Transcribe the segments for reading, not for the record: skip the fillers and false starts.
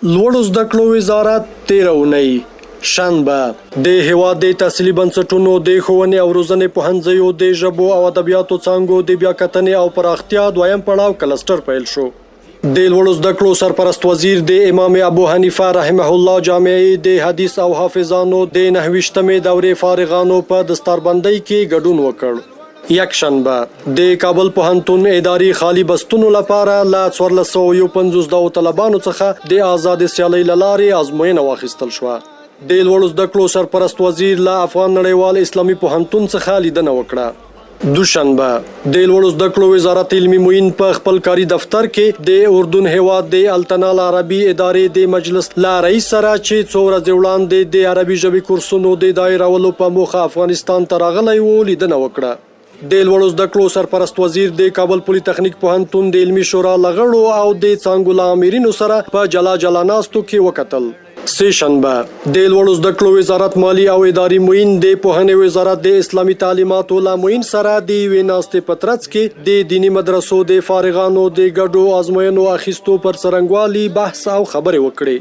لوړو زده کړو وزارت 13 اونۍ شنبه د هیواد د تحصیلي بنسټونو د ښوونې او روزنې پوهنځیو د ژبو او ادبیاتو څانګو د بیاکتنې او پراختیا دویم پړاو کلسټر پیل شو. د لوړو زده کړو سرپرست وزیر د امام ابو حنیفه رحمه الله جامعې د حدیث او حافظانو د 29مې دورې فارغانو په دستاربندۍ کې ګډون وکړ. یکشنبه د کابل پوهنتون اداري خالی بستونو لپاره له 1450 طالبانو څخه د آزاد سیالۍ له لارې ازموینه واخیستل شوه. د لوړو زده کړو سرپرست وزیر له افغان نړیوال اسلامي پوهنتون څخه لیدنه وکړه. دوشنبه د لوړو زده کړو وزارت علمي معین په خپل کاري دفتر کې د اردن هیواد د التنال عربي ادارې د مجلس له رئیس سره چې څو ورځې وړاندې د عربي ژبې کورسونو د دایرولو په موخه افغانستان ته راغلی و لیدنه وکړه. د لوړو زده کړو سرپرست وزیر د کابل پولی تخنیک پوهنتون د علمي شورا لغړو او د څانګو له آمرینو سره په جلا ناستو کې وکتل. سه شنبه د لوړو زده کړو وزارت مالی او اداري معین د پوهنې وزارت د اسلامي تعلیماتو له معین سره د یوې ناستې په ترڅ کې د دیني مدرسو د فارغانو د ګډو ازموینو اخیستو پر څرنګوالي بحث او خبرې وکړې.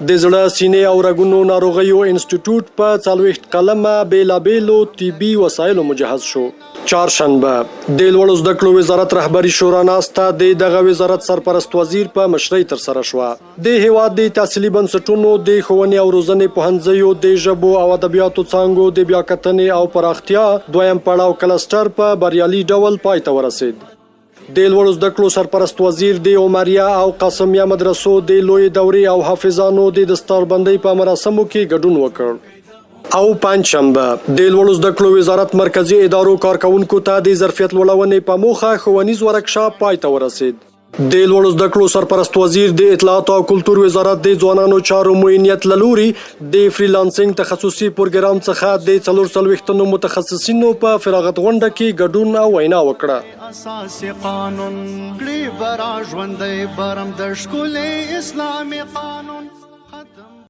د زړه سینې او رګونو ناروغیو انسټیټیوټ په 40 قلمه بیلابیلو طبي وسایلو مجهز شو. چهارشنبه د لوړو زده کړو وزارت رهبري شورا ناسته د دغه وزارت سرپرست وزیر په مشرۍ ترسره شوه. د هیواد د تحصیلي بنسټونو د ښوونې او روزنې پوهنځیو د ژبو او ادبیاتو څانګو د بیاکتنې او پراختیا دویم پړاو کلسټر په بریالي ډول پای ته ورسید. د لوړو زده کړو سرپرست وزیر د عمریه او قاسمیه مدرسو د لوی دورې او حافظانو د دستاربندۍ په مراسمو کې ګډون وکړ. او پنځشنبه د لوړو زده کړو وزارت مرکزی ادارو کارکونکو ته د ظرفیت لوړونې په موخه ښوونیز ورکشاپ پای ته ورسید. د لوړو زده کړو سرپرست وزیر د اطلاعات او کلتور وزارت د ځوانانو چارو معینیت له لوري د فریلانسینګ تخصصي پروګرام څخه د 440 متخصصینو په فراغت غونډه کې ګډون او وینا وکړه. اساسي قانون کړي برا ژوندۍ برم د ښکلي اسلامي قانون